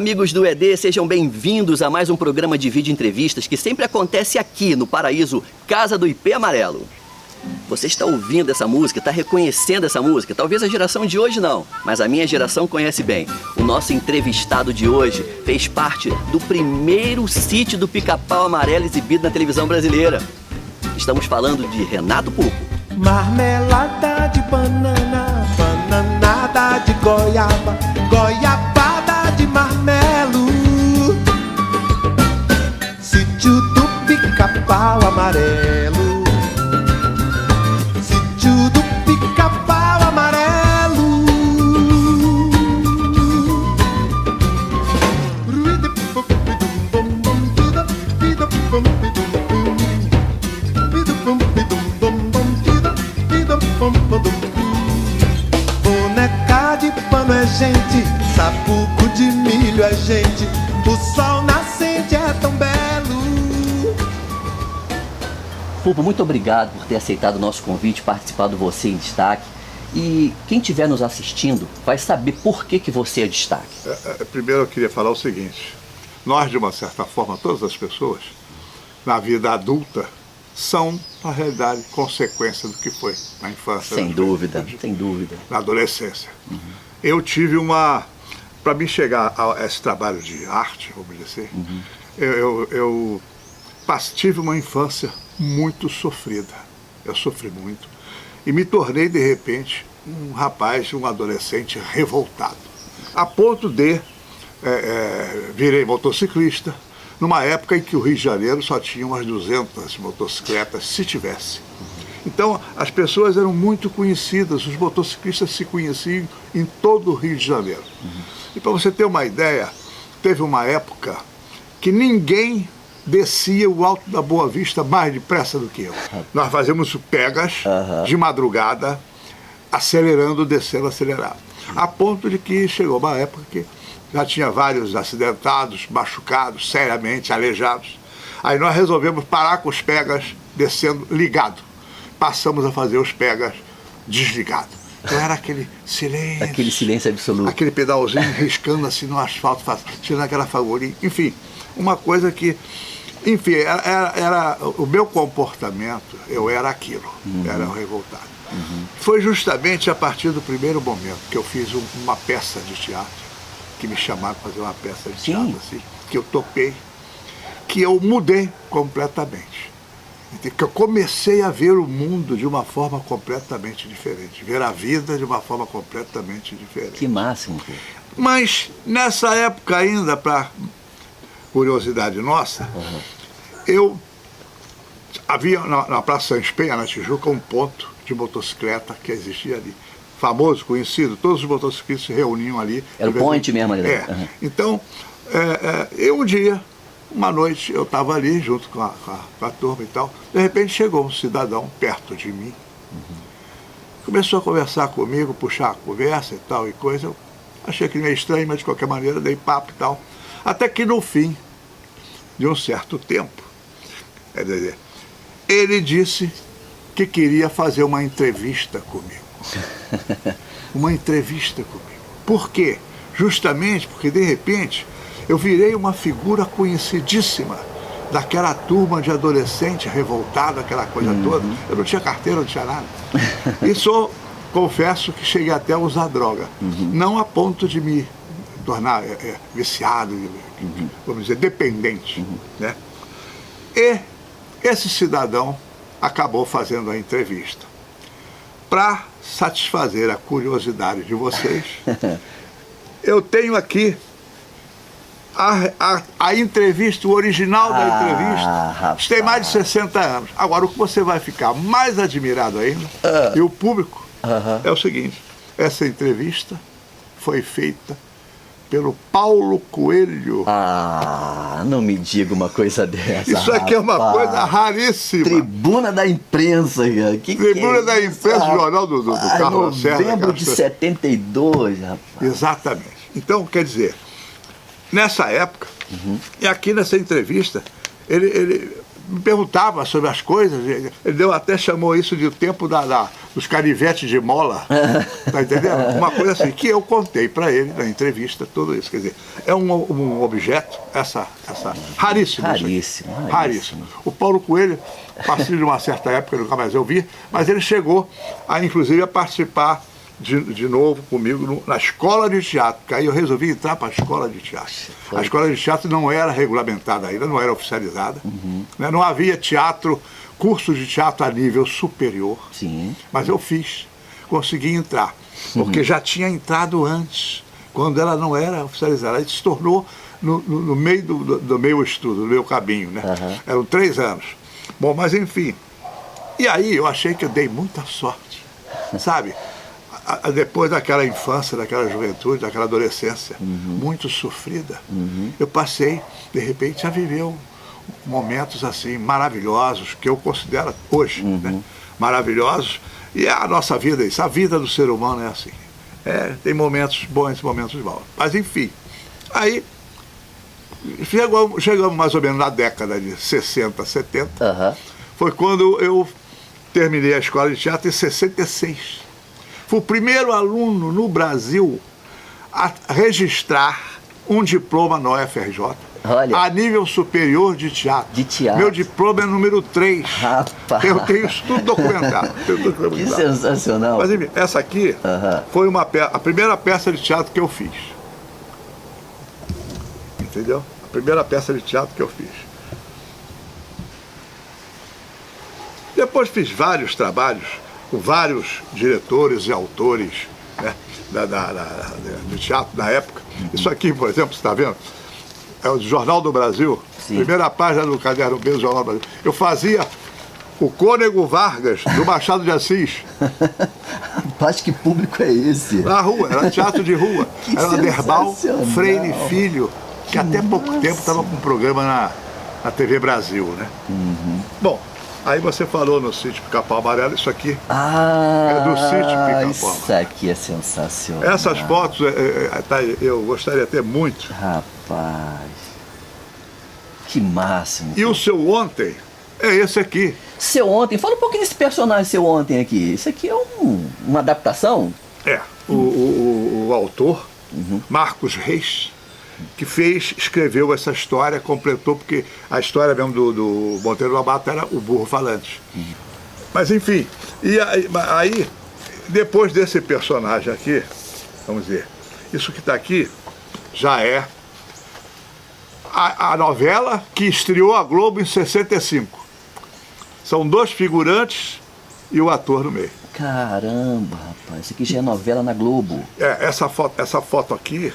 Amigos do ED, sejam bem-vindos a mais um programa de vídeo entrevistas que sempre acontece aqui no Paraíso Casa do IP Amarelo. Você está ouvindo essa música, está reconhecendo essa música? Talvez a geração de hoje não, mas a minha geração conhece bem. O nosso entrevistado de hoje fez parte do primeiro sítio do Pica-Pau Amarelo exibido na televisão brasileira. Estamos falando de Renato Pupo. Marmelada de banana, bananada de goiaba, goiabada de marmelo. Sítio do Pica-Pau Amarelo. Sítio do Pica-Pau Amarelo. Boneca de pano é gente, sapuco de milho é gente, o sol nascente é tão belo. Pupo, muito obrigado por ter aceitado o nosso convite, participado Você em Destaque. E quem estiver nos assistindo vai saber por que você é destaque. Primeiro eu queria falar o seguinte: nós, de uma certa forma, todas as pessoas, na vida adulta, são, na realidade, consequência do que foi na infância. Sem dúvida, sem dúvida. Na adolescência. Eu tive uma... Para mim chegar a esse trabalho de arte, vamos dizer, eu tive uma infância muito sofrida. Eu sofri muito. E me tornei, de repente, um rapaz, um adolescente revoltado. A ponto de... virei motociclista, numa época em que o Rio de Janeiro só tinha umas 200 motocicletas, se tivesse. Então, as pessoas eram muito conhecidas, os motociclistas se conheciam em todo o Rio de Janeiro. E para você ter uma ideia, teve uma época que ninguém descia o Alto da Boa Vista mais depressa do que eu. Nós fazíamos pegas de madrugada, acelerando, descendo, acelerado. A ponto de que chegou uma época que já tinha vários acidentados, machucados, seriamente aleijados. Aí nós resolvemos parar com os pegas descendo ligado. Passamos a fazer os pegas desligado. Então era aquele silêncio. Aquele silêncio absoluto. Aquele pedalzinho riscando assim no asfalto, tirando aquela fagulhinha. Enfim, uma coisa que... Enfim, era o meu comportamento, eu era aquilo, era um revoltado. Foi justamente a partir do primeiro momento que eu fiz uma peça de teatro, que me chamaram para fazer uma peça de teatro, assim, que eu topei, que eu mudei completamente. Que eu comecei a ver o mundo de uma forma completamente diferente, ver a vida de uma forma completamente diferente. Que máximo. Mas nessa época ainda, para curiosidade nossa, havia na Praça Sans Penha, na Tijuca, um ponto de motocicleta que existia ali. Famoso, conhecido, todos os motociclistas se reuniam ali. Era o point mesmo ali. Então, eu um dia, uma noite, eu estava ali junto com a turma e tal, de repente chegou um cidadão perto de mim, começou a conversar comigo, puxar a conversa e tal e coisa. Eu achei aquilo meio estranho, mas de qualquer maneira dei papo e tal. Até que no fim de um certo tempo, quer dizer, ele disse que queria fazer uma entrevista comigo. Uma entrevista comigo. Por quê? Justamente porque, de repente, eu virei uma figura conhecidíssima daquela turma de adolescente revoltado, aquela coisa toda. Eu não tinha carteira, não tinha nada. E confesso que cheguei até a usar droga. Não a ponto de me tornar viciado, vamos dizer, dependente. Né? E esse cidadão acabou fazendo a entrevista. Para satisfazer a curiosidade de vocês, eu tenho aqui a entrevista, o original da entrevista. Isso tem mais de 60 anos. Agora, o que você vai ficar mais admirado ainda, e o público, é o seguinte: essa entrevista foi feita pelo Paulo Coelho. Não me diga uma coisa dessa. Isso aqui é uma coisa raríssima. Tribuna da Imprensa, cara. Tribuna da Imprensa, Jornal do Carlos Lacerda. Novembro de 72, rapaz. Exatamente. Então, quer dizer, nessa época, e aqui nessa entrevista, ele me perguntava sobre as coisas, ele até chamou isso de o tempo dos canivetes de mola, tá entendendo? Uma coisa assim, que eu contei para ele na entrevista, tudo isso. Quer dizer, é um objeto, essa raríssimo. Raríssimo. O Paulo Coelho, a partir de uma certa época, eu nunca mais eu vi, mas ele chegou, inclusive, a participar de novo comigo na escola de teatro, porque aí eu resolvi entrar para a escola de teatro. A escola de teatro não era regulamentada ainda, não era oficializada, né? Não havia curso de teatro a nível superior. Sim. Mas eu consegui entrar, porque já tinha entrado antes, quando ela não era oficializada. Ela se tornou no meio do meu estudo, do meu caminho, né? Eram 3 anos. Bom, mas enfim. E aí eu achei que eu dei muita sorte, sabe? Depois daquela infância, daquela juventude, daquela adolescência muito sofrida, eu passei, de repente, a viver momentos assim maravilhosos, que eu considero hoje, né? Maravilhosos. E a nossa vida é isso, a vida do ser humano é assim. Tem momentos bons e momentos maus. Mas enfim, aí chegamos mais ou menos na década de 60, 70. Foi quando eu terminei a escola de teatro em 66. Fui o primeiro aluno no Brasil a registrar um diploma no UFRJ. Olha. A nível superior de teatro. De teatro. Meu diploma é número 3. Rapaz. Eu tenho isso tudo documentado. Que sensacional. Mas enfim, essa aqui foi a primeira peça de teatro que eu fiz. Entendeu? A primeira peça de teatro que eu fiz. Depois fiz vários trabalhos com vários diretores e autores, né, do teatro na época. Isso aqui, por exemplo, você está vendo? É o Jornal do Brasil. Sim. Primeira página do Caderno B do Jornal do Brasil. Eu fazia o Cônego Vargas, do Machado de Assis. Rapaz, que público é esse? Na rua, era teatro de rua. Era Derbal Freire Filho, que até pouco tempo estava com um programa na TV Brasil, né? Bom, aí você falou no Sítio Pica-Pau Amarelo, isso aqui é do Sítio Pica-Pau. Isso aqui é sensacional. Essas fotos eu gostaria de ter muito. Rapaz, que máximo. E o seu ontem é esse aqui. Seu ontem, fala um pouquinho desse personagem seu ontem aqui. Isso aqui é uma adaptação? O autor, Marcos Reis, que escreveu essa história, completou, porque a história mesmo do Monteiro Lobato era o burro falante. Mas enfim, e aí, depois desse personagem aqui, vamos dizer, isso que está aqui já é a novela que estreou a Globo em 65. São 2 figurantes e o ator no meio. Caramba, rapaz, isso aqui já é novela na Globo. Essa foto aqui,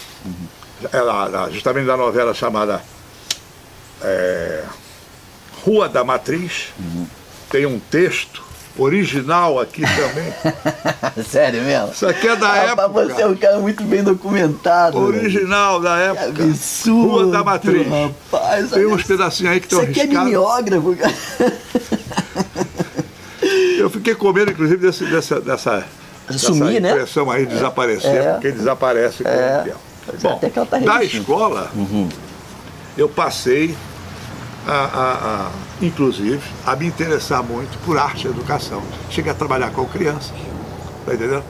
justamente da novela chamada Rua da Matriz, tem um texto original aqui também. Sério mesmo? Isso aqui é da época. Você é um cara muito bem documentado. Original da época. Que absurdo, Rua da Matriz. Rapaz, tem uns pedacinhos aí que estão riscados. Isso aqui é mimeógrafo, cara. Eu fiquei com medo, inclusive, dessa sumir, né? impressão aí de desaparecer, porque desaparece com o tempo. Bom, da escola, eu passei inclusive, a me interessar muito por arte e educação. Cheguei a trabalhar com crianças, tá entendendo?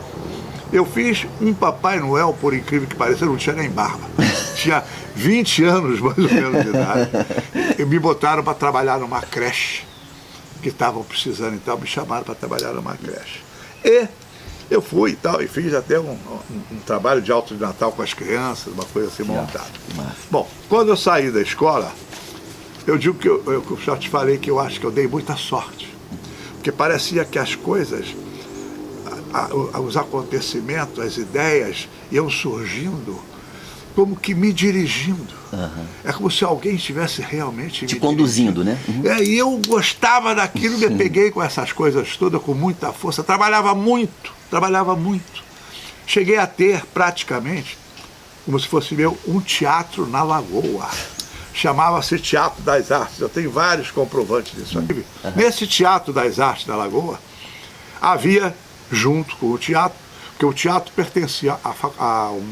Eu fiz um Papai Noel, por incrível que pareça, eu não tinha nem barba. Tinha 20 anos, mais ou menos, de idade. E me botaram para trabalhar numa creche, que estavam precisando, então me chamaram para trabalhar numa creche. E eu fui e tal, e fiz até um trabalho de alto de Natal com as crianças, uma coisa assim montada. Bom, quando eu saí da escola, eu digo que eu já te falei que eu acho que eu dei muita sorte. Porque parecia que as coisas, os acontecimentos, as ideias iam surgindo como que me dirigindo. É como se alguém estivesse realmente te conduzindo, né? E eu gostava daquilo, me peguei com essas coisas todas com muita força. Trabalhava muito. Cheguei a ter praticamente, como se fosse um teatro na Lagoa. Chamava-se Teatro das Artes. Eu tenho vários comprovantes disso aqui. Nesse Teatro das Artes da Lagoa, havia, junto com o teatro, porque o teatro pertencia a um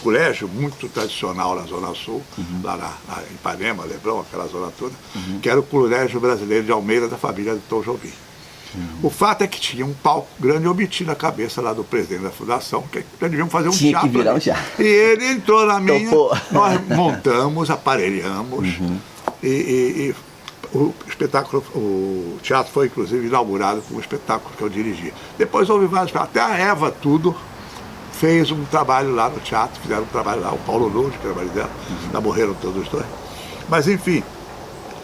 colégio muito tradicional na Zona Sul, lá em Ipanema, Leblon, aquela zona toda, que era o Colégio Brasileiro de Almeida, da família do Tom Jobim. O fato é que tinha um palco grande, eu meti na cabeça lá do presidente da fundação, que já devíamos fazer um Tinha teatro. que virar ali. um teatro. E ele entrou na minha, Topou. nós montamos, aparelhamos, e o espetáculo, o teatro foi inclusive inaugurado com um espetáculo que eu dirigi. Depois houve vários, até a Eva Tudo fez um trabalho lá no teatro, fizeram um trabalho lá, o Paulo Nunes, que era o marido dela, já morreram todos os dois. Mas enfim,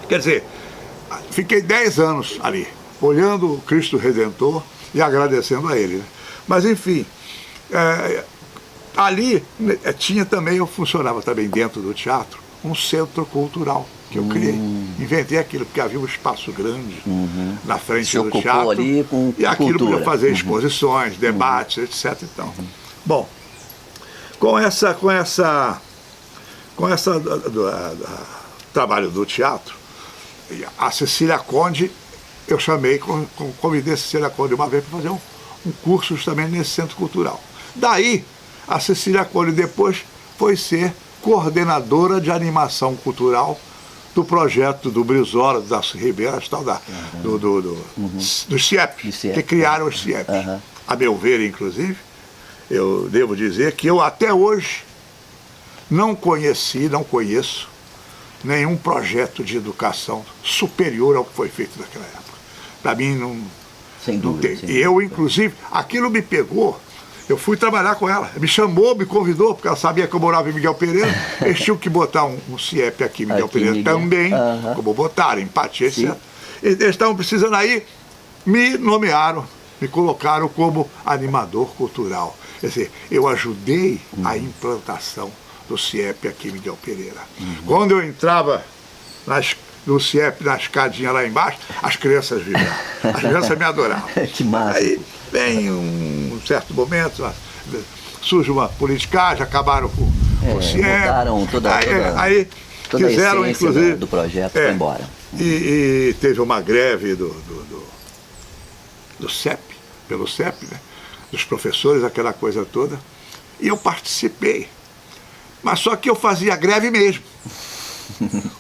quer dizer, fiquei 10 anos ali, olhando o Cristo Redentor e agradecendo a ele. Né? Mas enfim, ali tinha também, eu funcionava também dentro do teatro, um centro cultural que eu criei. Inventei aquilo, porque havia um espaço grande na frente Se do ocupou teatro. ali com e aquilo cultura. podia fazer exposições, debates, etc. Então. Bom, com essa trabalho do teatro, a Cecília Conde, eu chamei, convidei a Cecília Conde uma vez para fazer um curso justamente nesse centro cultural. Daí, a Cecília Conde depois foi ser coordenadora de animação cultural do projeto do Brizola, do Darcy Ribeiro, tal, do CIEP, que criaram os CIEP. A meu ver, inclusive, eu devo dizer que eu até hoje não conheço nenhum projeto de educação superior ao que foi feito naquela época. Para mim, Sem não dúvida. tem. Sem E eu, inclusive, aquilo me pegou. Eu fui trabalhar com ela. Me chamou, me convidou, porque ela sabia que eu morava em Miguel Pereira. Eles tinham que botar um CIEP aqui em Miguel Pereira também, como botaram, empatia, etc. Eles estavam precisando aí, me nomearam, me colocaram como animador cultural. Quer dizer, eu ajudei a implantação do CIEP aqui em Miguel Pereira. Quando eu entrava no CIEP, na escadinha lá embaixo, as crianças vibravam. As crianças me adoravam. Que massa. Aí vem um certo momento, surge uma politicagem, acabaram com o CIEP. Mudaram toda aí a quiseram, essência inclusive, do projeto, foi embora. E teve uma greve do CEP, pelo CEP, né? Dos professores, aquela coisa toda. E eu participei. Mas só que eu fazia greve mesmo.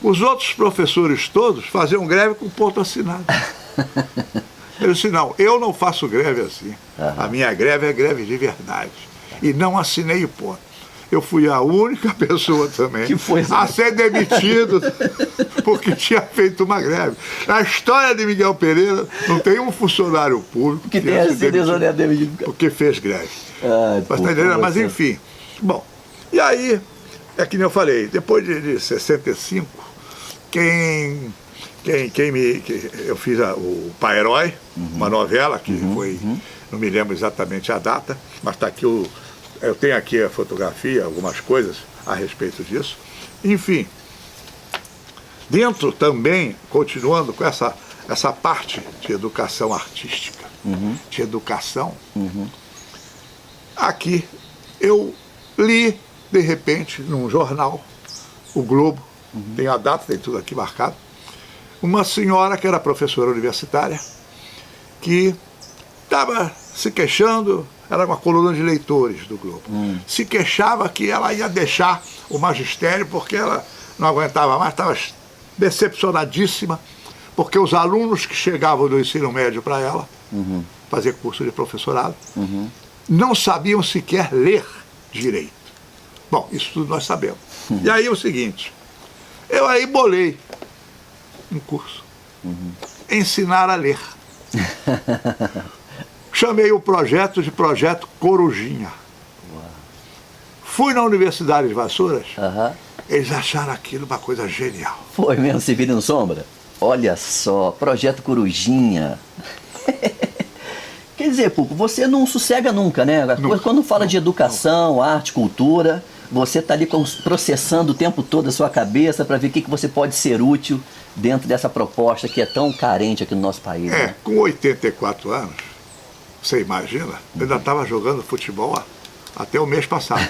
Os outros professores todos faziam greve com ponto assinado. Eu disse, não, eu não faço greve assim. A minha greve é greve de verdade. E não assinei o ponto. Eu fui a única pessoa também que foi a ser demitido porque tinha feito uma greve. Na história de Miguel Pereira, não tem um funcionário público que tenha sido exonerado porque fez greve. Mas enfim, bom, e aí, é que nem eu falei, depois de 65, eu fiz o Pai Herói, uma novela que foi, não me lembro exatamente a data, mas está aqui eu tenho aqui a fotografia, algumas coisas a respeito disso. Enfim, dentro também, continuando com essa parte de educação artística, de educação, aqui eu li, de repente, num jornal, o Globo, tem a data, tem tudo aqui marcado, uma senhora que era professora universitária, que estava se queixando, era uma coluna de leitores do Globo, se queixava que ela ia deixar o magistério porque ela não aguentava mais, estava decepcionadíssima, porque os alunos que chegavam do ensino médio para ela, fazer curso de professorado, não sabiam sequer ler direito. Bom, isso tudo nós sabemos. E aí é o seguinte, eu aí bolei um curso, ensinar a ler. Chamei o projeto de Projeto Corujinha. Fui na Universidade de Vassouras, eles acharam aquilo uma coisa genial. Foi mesmo, se vira no sombra? Olha só, Projeto Corujinha. Quer dizer, Pupo, você não sossega nunca, né? Quando fala de educação, arte, cultura, você está ali processando o tempo todo a sua cabeça para ver o que você pode ser útil dentro dessa proposta que é tão carente aqui no nosso país. Né? Com 84 anos, você imagina, eu ainda estava jogando futebol até o mês passado.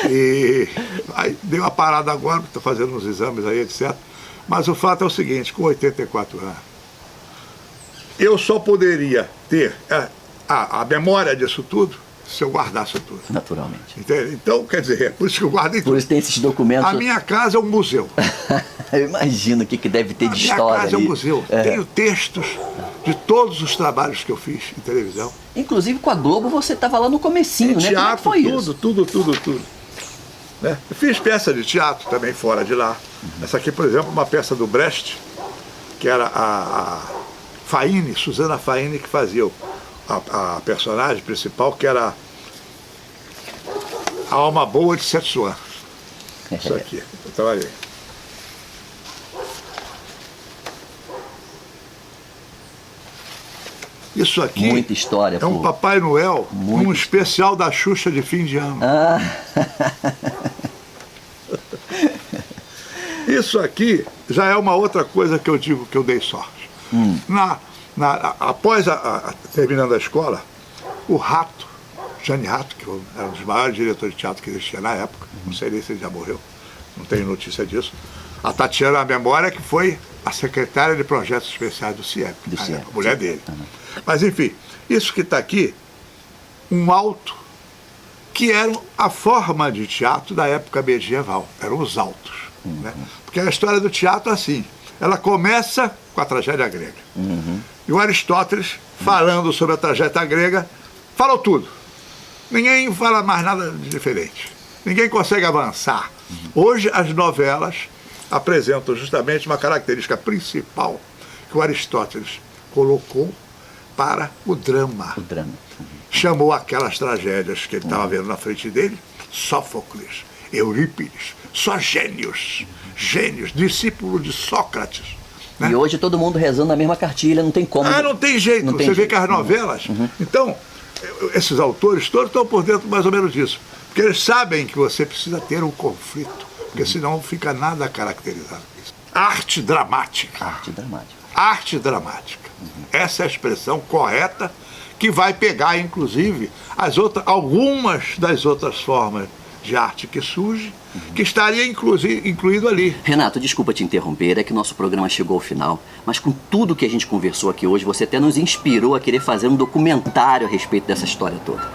E aí dei uma parada agora, estou fazendo uns exames aí, etc. Mas o fato é o seguinte, com 84 anos, eu só poderia ter a memória disso tudo se eu guardasse tudo. Naturalmente. Entende? Então, quer dizer, é por isso que eu guardei tudo. Por isso tem esses documentos. A minha casa é um museu. Eu imagino o que deve ter de história. A minha casa ali. é um museu. Tenho textos de todos os trabalhos que eu fiz em televisão. Inclusive com a Globo você estava lá no comecinho, né? Teatro, Como é que foi isso? tudo. Né? Eu fiz peça de teatro também fora de lá. Essa aqui, por exemplo, uma peça do Brecht, que era a Faine, Susana Faine, que fazia a personagem principal, que era a alma boa de Setsuan. Isso aqui, eu trabalhei. Isso aqui Muita história, é um pô. Papai Noel, Muito. um especial da Xuxa de fim de ano. Ah, Isso aqui já é uma outra coisa que eu digo que eu dei sorte. Após terminando a escola, o Rato, Jane Rato, que era um dos maiores diretores de teatro que existia na época, não sei nem se ele já morreu, não tenho notícia disso. A Tatiana a Memória, que foi a secretária de projetos especiais do CIEP, a mulher dele. Mas enfim, isso que está aqui, um alto, que era a forma de teatro da época medieval, eram os altos. Né? Porque a história do teatro é assim, ela começa com a tragédia grega. E o Aristóteles, falando sobre a tragédia grega, falou tudo. Ninguém fala mais nada de diferente. Ninguém consegue avançar. Hoje as novelas apresentam justamente uma característica principal que o Aristóteles colocou para o drama. o drama. Chamou aquelas tragédias que ele estava vendo na frente dele, Sófocles, Eurípides, só gênios, discípulos de Sócrates. Né? E hoje todo mundo rezando na mesma cartilha, não tem como. Não tem jeito. Não tem Você vê jeito. que as novelas... Então, esses autores todos estão por dentro mais ou menos disso. Porque eles sabem que você precisa ter um conflito, porque senão não fica nada caracterizado. Arte dramática. Arte dramática. Arte dramática. Essa é a expressão correta que vai pegar, inclusive, algumas das outras formas de arte que surge, que estaria incluído ali. Renato, desculpa te interromper, é que nosso programa chegou ao final, mas com tudo que a gente conversou aqui hoje, você até nos inspirou a querer fazer um documentário a respeito dessa história toda.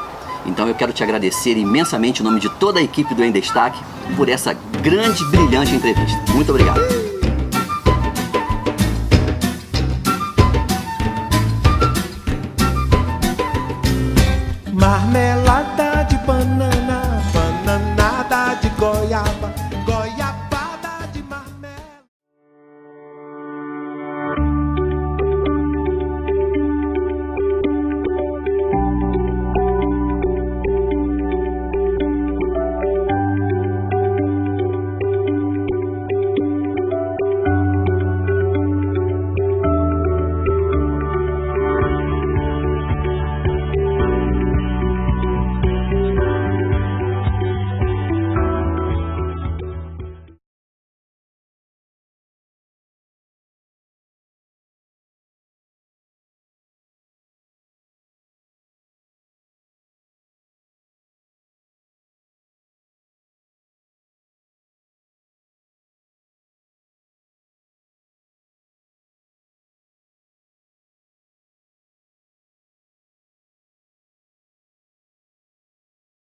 Então eu quero te agradecer imensamente em nome de toda a equipe do Em Destaque por essa grande, brilhante entrevista. Muito obrigado.